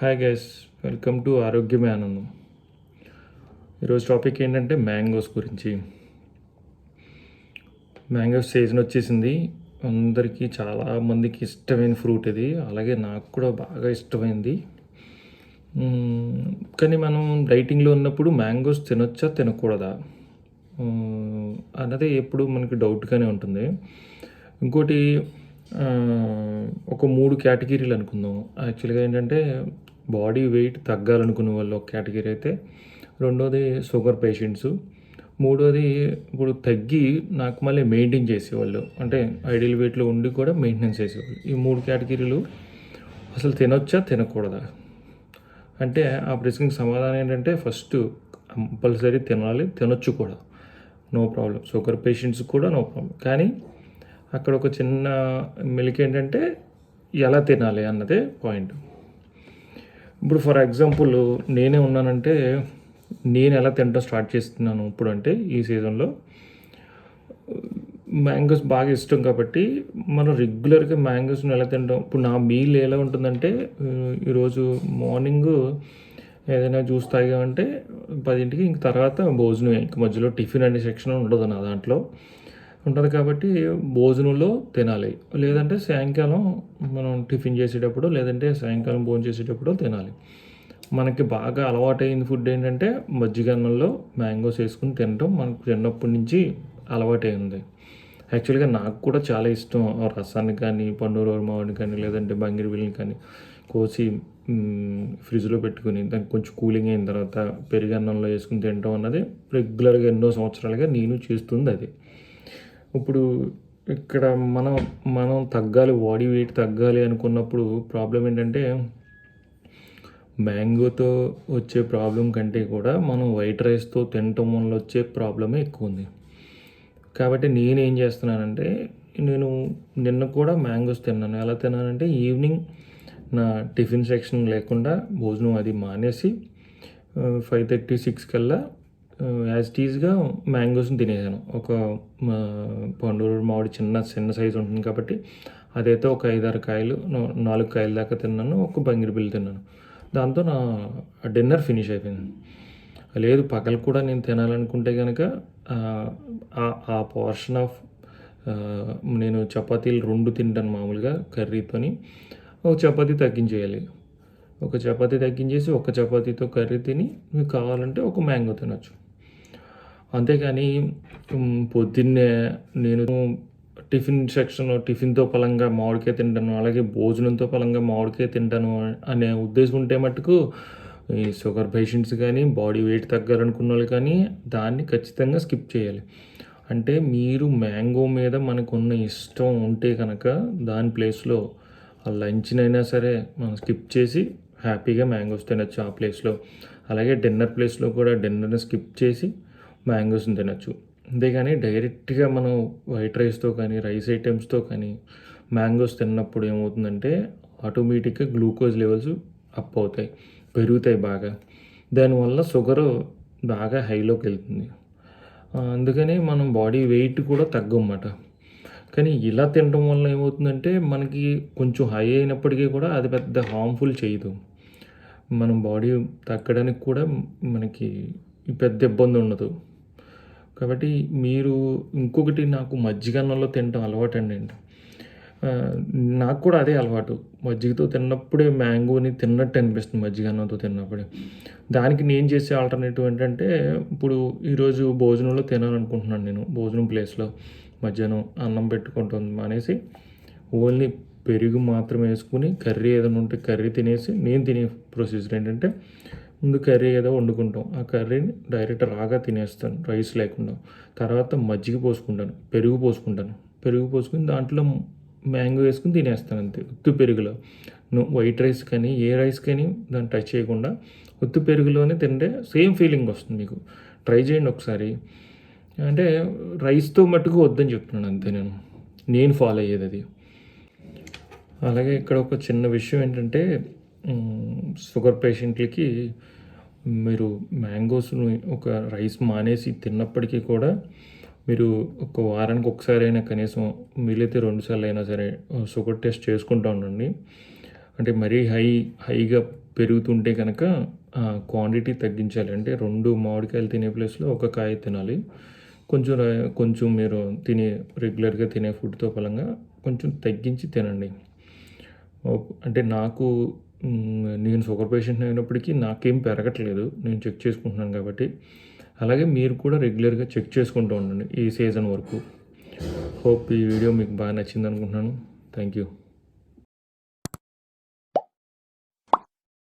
Hi guys, welcome to ఆరోగ్యమే ఆనందం. ఈరోజు టాపిక్ ఏంటంటే మ్యాంగోస్ గురించి. మ్యాంగోస్ సీజన్ వచ్చేసింది. అందరికీ చాలామందికి ఇష్టమైన ఫ్రూట్ ఇది. అలాగే నాకు కూడా బాగా ఇష్టమైంది. కానీ మనం డైటింగ్లో ఉన్నప్పుడు మ్యాంగోస్ తినొచ్చా తినకూడదా అన్నది ఎప్పుడు మనకి డౌట్గానే ఉంటుంది. ఇంకోటి ఒక 3 కేటగిరీలు అనుకుందాం. యాక్చువల్గా ఏంటంటే బాడీ వెయిట్ తగ్గాలనుకునే వాళ్ళు ఒక కేటగిరీ అయితే, రెండోది షుగర్ పేషెంట్స్, మూడోది ఇప్పుడు తగ్గి నాకు మళ్ళీ మెయింటైన్ చేసేవాళ్ళు, అంటే ఐడియల్ వెయిట్లో ఉండి కూడా మెయింటెనెన్స్ చేసేవాళ్ళు. ఈ 3 కేటగిరీలు అసలు తినొచ్చా తినకూడదా అంటే ఆ ప్రశ్నకి సమాధానం ఏంటంటే ఫస్ట్ కంపల్సరీ తినాలి, తినొచ్చు కూడా, నో ప్రాబ్లం. షుగర్ పేషెంట్స్ కూడా నో ప్రాబ్లం. కానీ అక్కడ ఒక చిన్న మెలిక ఏంటంటే ఎలా తినాలి అన్నదే పాయింట్. ఇప్పుడు ఫర్ ఎగ్జాంపుల్ నేనే ఉన్నానంటే నేను ఎలా తినడం స్టార్ట్ చేస్తున్నాను ఇప్పుడు అంటే ఈ సీజన్లో మ్యాంగోస్ బాగా ఇష్టం కాబట్టి మనం రెగ్యులర్గా మ్యాంగోస్ని ఎలా తింటాం. ఇప్పుడు నా మీల్ ఎలా ఉంటుందంటే ఈరోజు మార్నింగ్ ఏదైనా జ్యూస్ తాగామంటే 10ంటికి ఇంక తర్వాత భోజనం, ఇంక మధ్యలో టిఫిన్ అనే సెక్షన్ ఉండదు నా దాంట్లో ఉంటుంది కాబట్టి భోజనంలో తినాలి. లేదంటే సాయంకాలం మనం టిఫిన్ చేసేటప్పుడు, లేదంటే సాయంకాలం భోజనం చేసేటప్పుడు తినాలి. మనకి బాగా అలవాటైన ఫుడ్ ఏంటంటే మజ్జిగన్నంలో మ్యాంగోస్ వేసుకుని తినడం మనకు చిన్నప్పటి నుంచి అలవాటైంది. యాక్చువల్గా నాకు కూడా చాలా ఇష్టం. రసాన్ని కానీ, పండు మామిడిని కానీ, లేదంటే బంగిరిబిల్ని కానీ కోసి ఫ్రిడ్జ్లో పెట్టుకుని దానికి కొంచెం కూలింగ్ అయిన తర్వాత పెరుగన్నంలో వేసుకుని తినడం అన్నది రెగ్యులర్గా ఎన్నో సంవత్సరాలుగా నేను చేస్తుంది అది. ఇప్పుడు ఇక్కడ మనం తగ్గాలి, బాడీ వెయిట్ తగ్గాలి అనుకున్నప్పుడు ప్రాబ్లం ఏంటంటే మ్యాంగోతో వచ్చే ప్రాబ్లం కంటే కూడా మనం వైట్ రైస్తో తినటం వల్ల వచ్చే ప్రాబ్లమే ఎక్కువ ఉంది. కాబట్టి నేనేం చేస్తున్నానంటే నేను నిన్న కూడా మ్యాంగోస్ తిన్నాను. ఎలా తిన్నానంటే ఈవినింగ్ నా టిఫిన్ సెక్షన్ లేకుండా భోజనం అది మానేసి 5:30, 6 కల్లా యాజ్ టీజ్గా మ్యాంగోస్ని తినేసాను. ఒక పండు మామిడి చిన్న సైజు ఉంటుంది కాబట్టి అదైతే ఒక 5-6 కాయలు, 4 కాయల దాకా తిన్నాను. ఒక బంగిరిబిల్లి తిన్నాను. దాంతో నా డిన్నర్ ఫినిష్ అయిపోయింది. లేదు పగలు కూడా నేను తినాలనుకుంటే కనుక ఆ పోర్షన్ ఆఫ్ నేను చపాతీలు 2 తింటాను మామూలుగా కర్రీతోని. ఒక చపాతీ తగ్గించేయాలి. ఒక చపాతీ తగ్గించేసి ఒక చపాతీతో కర్రీ తిని మీకు కావాలంటే ఒక మ్యాంగో తినచ్చు. అంతేకాని పొద్దున్నే నేను టిఫిన్ సెక్షన్లో టిఫిన్తో పలంగా మామిడికాయ తింటాను, అలాగే భోజనంతో పలంగా మామిడికాయ తింటాను అనే ఉద్దేశం ఉంటే మటుకు ఈ షుగర్ పేషెంట్స్ కానీ, బాడీ వెయిట్ తగ్గాలనుకున్న వాళ్ళు కానీ దాన్ని ఖచ్చితంగా స్కిప్ చేయాలి. అంటే మీరు మ్యాంగో మీద మనకున్న ఇష్టం ఉంటే కనుక దాని ప్లేస్లో ఆ లంచ్నైనా సరే మనం స్కిప్ చేసి హ్యాపీగా మ్యాంగోస్ తినచ్చు ఆ ప్లేస్లో. అలాగే డిన్నర్ ప్లేస్లో కూడా డిన్నర్ని స్కిప్ చేసి మ్యాంగోస్ని తినచ్చు. అంతేగాని డైరెక్ట్గా మనం వైట్ రైస్తో కానీ, రైస్ ఐటమ్స్తో కానీ మ్యాంగోస్ తిన్నప్పుడు ఏమవుతుందంటే ఆటోమేటిక్గా గ్లూకోజ్ లెవెల్స్ అప్ అవుతాయి, పెరుగుతాయి బాగా. దానివల్ల షుగరు బాగా హైలోకి వెళ్తుంది. అందుకని మనం బాడీ వెయిట్ కూడా తగ్గమాట. కానీ ఇలా తినడం వల్ల ఏమవుతుందంటే మనకి కొంచెం హై అయినప్పటికీ కూడా అది పెద్ద హార్మ్ఫుల్ చేయదు. మనం బాడీ తగ్గడానికి కూడా మనకి పెద్ద ఇబ్బంది ఉండదు. కాబట్టి మీరు ఇంకొకటి, నాకు మజ్జిగన్నంలో తినడం అలవాటు అండి. నాకు కూడా అదే అలవాటు. మజ్జిగతో తిన్నప్పుడే మ్యాంగోని తిన్నట్టు అనిపిస్తుంది మజ్జిగన్నంతో తిన్నప్పుడే. దానికి నేను చేసే ఆల్టర్నేటివ్ ఏంటంటే ఇప్పుడు ఈరోజు భోజనంలో తినాలనుకుంటున్నాను నేను భోజనం ప్లేస్లో మధ్యాహ్నం అన్నం పెట్టుకుంటుంది మానేసి ఓన్లీ పెరుగు మాత్రమే వేసుకుని కర్రీ ఏదైనా ఉంటే కర్రీ తినేసి, నేను తినే ప్రొసీజర్ ఏంటంటే ముందు కర్రీ ఏదో వండుకుంటాం, ఆ కర్రీని డైరెక్ట్ రాగా తినేస్తాను రైస్ లేకుండా. తర్వాత మజ్జిగ పోసుకుంటాను, పెరుగు పోసుకుని దాంట్లో మ్యాంగో వేసుకుని తినేస్తాను అంతే, ఉత్తి పెరుగులో. వైట్ రైస్ కానీ ఏ రైస్ కానీ దాన్ని టచ్ చేయకుండా ఉత్తి పెరుగులోనే తింటే సేమ్ ఫీలింగ్ వస్తుంది మీకు. ట్రై చేయండి ఒకసారి. అంటే రైస్తో మట్టుకు వద్దని చెప్తున్నాను అంతే నేను ఫాలో అయ్యేది అది. అలాగే ఇక్కడ ఒక చిన్న విషయం ఏంటంటే షుగర్ పేషెంట్లకి మీరు మ్యాంగోస్ను ఒక రైస్ మానేసి తిన్నప్పటికీ కూడా మీరు ఒక వారానికి ఒకసారి అయినా కనీసం వీలైతే 2 సార్లు అయినా సరే షుగర్ టెస్ట్ చేసుకుంటూ ఉండండి. అంటే మరీ హైగా పెరుగుతుంటే కనుక క్వాంటిటీ తగ్గించాలి. అంటే 2 మామిడికాయలు తినే ప్లేస్‌లో ఒక కాయ తినాలి. కొంచెం మీరు రెగ్యులర్‌గా తినే ఫుడ్‌తో పలంగా కొంచెం తగ్గించి తినండి. అంటే నేను షుగర్ పేషెంట్‌ని అయినప్పటికీ నాకేం పెరగట్లేదు. నేను చెక్ చేసుకుంటున్నాను కాబట్టి. అలాగే మీరు కూడా రెగ్యులర్‌గా చెక్ చేసుకుంటూ ఉండండి ఈ సీజన్ వరకు. హోప్ ఈ వీడియో మీకు బాగా నచ్చిందనుకుంటున్నాను. Thank you.